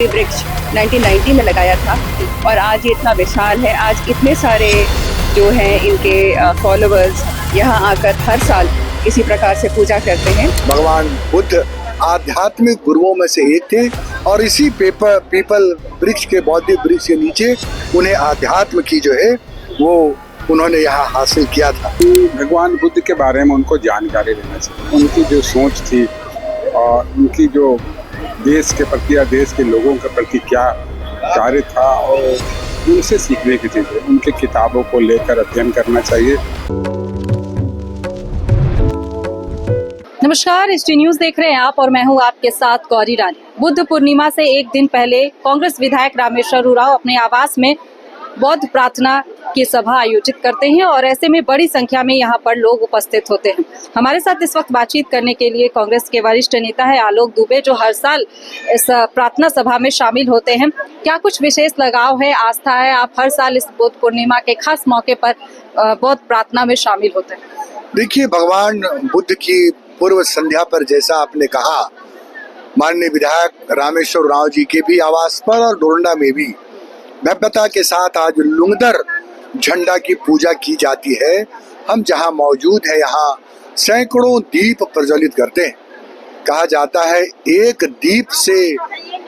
ये वृक्ष 1990 में लगाया था और आज ये इतना विशाल है। आज इतने सारे जो हैं इनके फॉलोअर्स यहाँ आकर हर साल इसी प्रकार से पूजा करते हैं। भगवान बुद्ध आध्यात्मिक गुरुओं में से एक थे और इसी पीपल वृक्ष के बौद्धिक वृक्ष के नीचे उन्हें आध्यात्म की जो है वो उन्होंने यहाँ हासिल किया था। भगवान बुद्ध के बारे में उनको जानकारी लेना चाहिए, उनकी जो सोच थी और उनकी जो देश के प्रति या देश के लोगों के प्रति क्या कार्य था और उनसे सीखने की चीज़ें, उनके किताबों को लेकर अध्ययन करना चाहिए। नमस्कार, ST न्यूज़ देख रहे हैं आप और मैं हूं आपके साथ गौरी रानी। बुद्ध पूर्णिमा से एक दिन पहले कांग्रेस विधायक रामेश्वर उरांव अपने आवास में बौद्ध प्रार्थना की सभा आयोजित करते हैं और ऐसे में बड़ी संख्या में यहां पर लोग उपस्थित होते हैं। हमारे साथ इस वक्त बातचीत करने के लिए कांग्रेस के वरिष्ठ नेता है आलोक दुबे, जो हर साल इस प्रार्थना सभा में शामिल होते हैं। क्या कुछ विशेष लगाव है, आस्था है, आप हर साल इस बुद्ध पूर्णिमा के खास मौके पर बौद्ध प्रार्थना में शामिल होते हैं? देखिए, भगवान बुद्ध की पूर्व संध्या पर जैसा आपने कहा, माननीय विधायक रामेश्वर उरांव जी के भी आवास पर और डोरंडा में भी भव्यता के साथ आज लुंगदर झंडा की पूजा की जाती है। हम जहां मौजूद है यहाँ सैकड़ों दीप प्रज्वलित करते हैं। कहा जाता है एक दीप से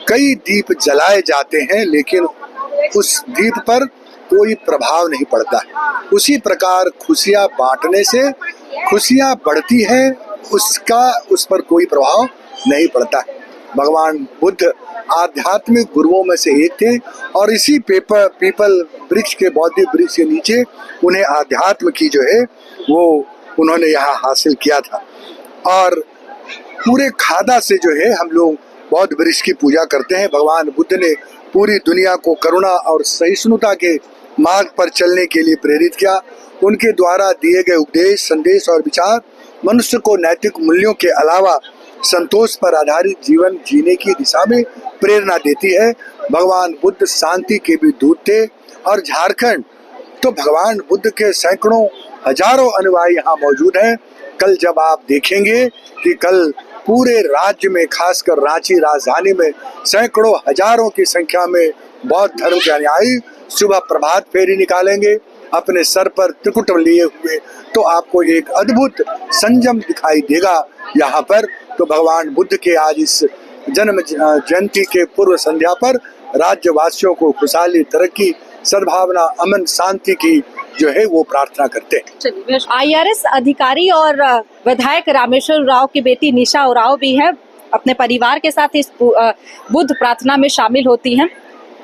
कई दीप जलाए जाते हैं लेकिन उस दीप पर कोई प्रभाव नहीं पड़ता। उसी प्रकार खुशियां बांटने से खुशियां बढ़ती हैं, उस पर कोई प्रभाव नहीं पड़ता। भगवान बुद्ध आध्यात्मिक गुरुओं में से एक थे और इसी पीपल वृक्ष के बौद्धिक वृक्ष के नीचे उन्हें आध्यात्म की जो है वो उन्होंने यहाँ हासिल किया था। और पूरे खादा से जो है हम लोग बौद्ध वृक्ष की पूजा करते हैं। भगवान बुद्ध ने पूरी दुनिया को करुणा और सहिष्णुता के मार्ग पर चलने के लिए प्रेरित किया। उनके द्वारा दिए गए उपदेश, संदेश और विचार मनुष्य को नैतिक मूल्यों के अलावा संतोष पर आधारित जीवन जीने की दिशा में प्रेरणा देती है। भगवान बुद्ध शांति के भी दूत थे और झारखंड तो भगवान बुद्ध के सैकड़ों हजारों अनुयायी यहाँ मौजूद हैं। कल जब आप देखेंगे कि कल पूरे राज्य में, खासकर रांची राजधानी में सैकड़ों हजारों की संख्या में बौद्ध धर्म के अनुयायी सुबह प्रभात फेरी निकालेंगे अपने सर पर त्रिकुट लिए हुए, तो आपको एक अद्भुत संयम दिखाई देगा यहाँ पर। तो भगवान बुद्ध के आज इस जन्म जयंती के पूर्व संध्या पर राज्यवासियों को खुशहाली, तरक्की, सद्भावना, अमन, शांति की जो है वो प्रार्थना करते हैं। IRS अधिकारी और विधायक रामेश्वर उरांव की बेटी निशा उरांव भी है, अपने परिवार के साथ इस बुद्ध प्रार्थना में शामिल होती हैं।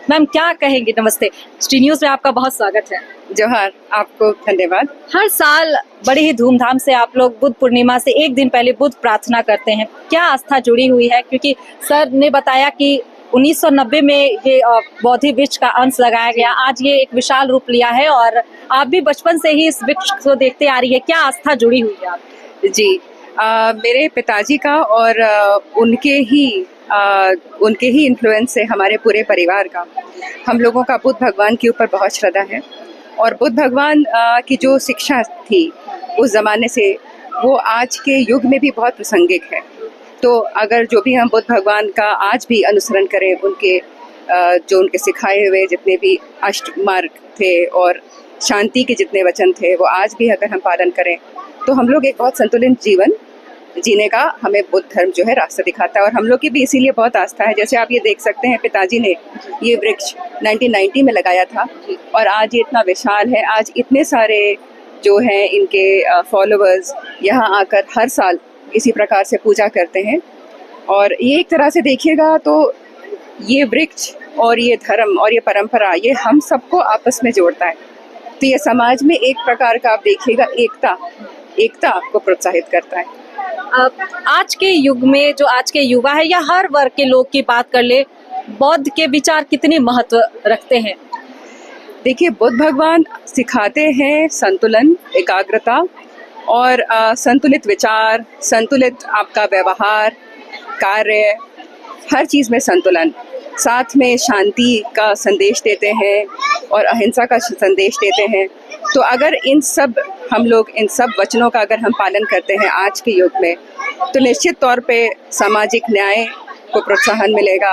मैम, क्या कहेंगे? नमस्ते, ST न्यूज़ में आपका बहुत स्वागत है। जोहार, आपको धन्यवाद। हर साल बड़े ही धूमधाम से आप लोग बुद्ध पूर्णिमा से एक दिन पहले बुद्ध प्रार्थना करते हैं। क्या आस्था जुड़ी हुई है? क्योंकि सर ने बताया कि 1990 में ये बौद्धि वृक्ष का अंश लगाया गया, आज ये एक विशाल रूप लिया है और आप भी बचपन से ही इस वृक्ष को देखते आ रही है। क्या आस्था जुड़ी हुई है आपकी? जी, मेरे पिताजी का और उनके ही इन्फ्लुएंस से हमारे पूरे परिवार का, हम लोगों का बुद्ध भगवान के ऊपर बहुत श्रद्धा है और बुद्ध भगवान की जो शिक्षा थी उस ज़माने से वो आज के युग में भी बहुत प्रासंगिक है। तो अगर जो भी हम बुद्ध भगवान का आज भी अनुसरण करें, उनके जो उनके सिखाए हुए जितने भी अष्ट मार्ग थे और शांति के जितने वचन थे वो आज भी अगर हम पालन करें तो हम लोग एक बहुत संतुलित जीवन जीने का हमें बुद्ध धर्म जो है रास्ता दिखाता है। और हम लोग की भी इसीलिए बहुत आस्था है। जैसे आप ये देख सकते हैं, पिताजी ने ये वृक्ष 1990 में लगाया था और आज ये इतना विशाल है। आज इतने सारे जो हैं इनके फॉलोअर्स यहाँ आकर हर साल इसी प्रकार से पूजा करते हैं। और ये एक तरह से देखिएगा तो ये वृक्ष और ये धर्म और ये परंपरा, ये हम सबको आपस में जोड़ता है। तो ये समाज में एक प्रकार का आप देखिएगा एकता को प्रोत्साहित करता है। आज के युग में जो आज के युवा है या हर वर्ग के लोग की बात कर ले, बौद्ध के विचार कितने महत्व रखते हैं? देखिए, बुद्ध भगवान सिखाते हैं संतुलन, एकाग्रता और संतुलित विचार, संतुलित आपका व्यवहार, कार्य, हर चीज़ में संतुलन। साथ में शांति का संदेश देते हैं और अहिंसा का संदेश देते हैं। तो अगर हम लोग इन सब वचनों का अगर हम पालन करते हैं आज के युग में, तो निश्चित तौर पे सामाजिक न्याय को प्रोत्साहन मिलेगा,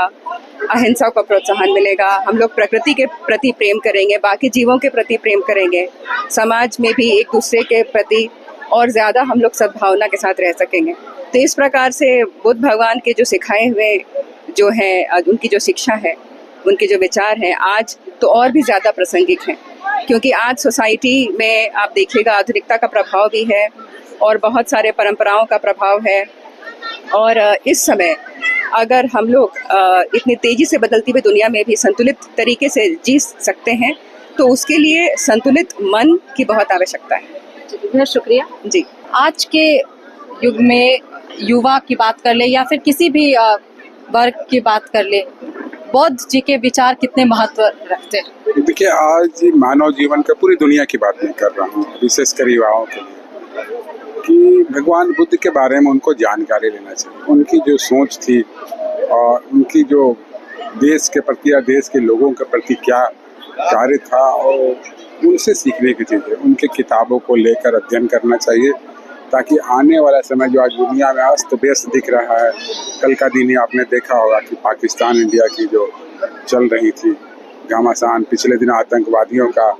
अहिंसा को प्रोत्साहन मिलेगा, हम लोग प्रकृति के प्रति प्रेम करेंगे, बाकी जीवों के प्रति प्रेम करेंगे, समाज में भी एक दूसरे के प्रति और ज़्यादा हम लोग सद्भावना के साथ रह सकेंगे। तो इस प्रकार से बुद्ध भगवान के जो सिखाए हुए जो हैं, उनकी जो शिक्षा है, उनके जो विचार हैं, आज तो और भी ज़्यादा प्रासंगिक हैं, क्योंकि आज सोसाइटी में आप देखिएगा आधुनिकता का प्रभाव भी है और बहुत सारे परंपराओं का प्रभाव है। और इस समय अगर हम लोग इतनी तेज़ी से बदलती हुई दुनिया में भी संतुलित तरीके से जी सकते हैं, तो उसके लिए संतुलित मन की बहुत आवश्यकता है। बहुत शुक्रिया जी। आज के युग में युवा की बात कर ले या फिर किसी भी वर्ग की बात कर ले, बौद्ध जी के विचार कितने महत्व रखते हैं? देखिए, आज मानव जीवन का पूरी दुनिया की बात नहीं कर रहा हूँ, विशेषकर युवाओं के लिए, कि भगवान बुद्ध के बारे में उनको जानकारी लेना चाहिए। उनकी जो सोच थी और उनकी जो देश के प्रति या देश के लोगों के प्रति क्या कार्य था, और उनसे सीखने की चीज़ें, उनके किताबों को लेकर अध्ययन करना चाहिए, ताकि आने वाला समय जो आज दुनिया में अस्त व्यस्त दिख रहा है, कल का दिन ही आपने देखा होगा कि पाकिस्तान इंडिया की जो चल रही थी घमासान, पिछले दिन आतंकवादियों का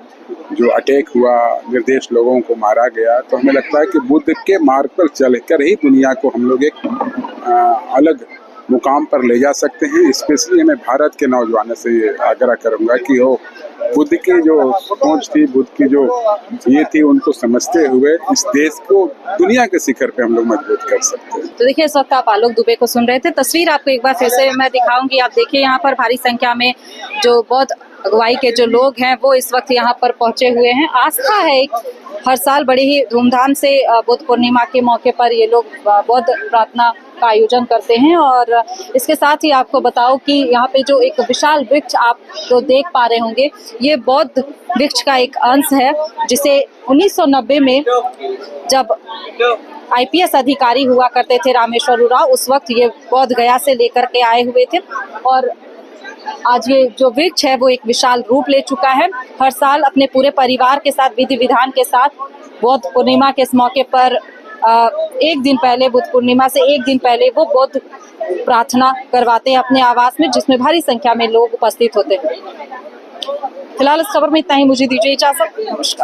जो अटैक हुआ, निर्दोष लोगों को मारा गया, तो हमें लगता है कि बुद्ध के मार्ग पर चलकर ही दुनिया को हम लोग एक अलग मुकाम पर ले जा सकते हैं। स्पेशली मैं भारत के नौजवानों से ये आग्रह करूँगा कि वो बुद्ध की जो सोच थी, बुद्ध की जो ये थी, उनको समझते हुए इस देश को दुनिया के शिखर पे हम लोग मजबूत कर सकते हैं। तो देखिए, इस वक्त आप आलोक दुबे को सुन रहे थे। तस्वीर आपको एक बार फिर से मैं दिखाऊंगी। आप देखिए, यहाँ पर भारी संख्या में जो बौद्ध अगुवाई के जो लोग हैं वो इस वक्त यहाँ पर पहुंचे हुए हैं। आस्था है एक, हर साल बड़ी ही धूमधाम से बुद्ध पूर्णिमा के मौके पर ये लोग बौद्ध प्रार्थना का आयोजन करते हैं। और इसके साथ ही आपको बताओ कि यहाँ पे जो एक विशाल वृक्ष आप जो देख पा रहे होंगे, ये बौद्ध वृक्ष का एक अंश है, जिसे 1990 में जब IPS अधिकारी हुआ करते थे रामेश्वर उरांव, उस वक्त ये बौद्ध गया से लेकर के आए हुए थे। और आज ये जो वृक्ष है वो एक विशाल रूप ले चुका है। हर साल अपने पूरे परिवार के साथ, विधि विधान के साथ, बौद्ध पूर्णिमा के इस मौके पर एक दिन पहले, बुद्ध पूर्णिमा से एक दिन पहले वो बौद्ध प्रार्थना करवाते हैं अपने आवास में, जिसमें भारी संख्या में लोग उपस्थित होते हैं। फिलहाल इस खबर में इतना ही, मुझे दीजिए इजाजत, नमस्कार।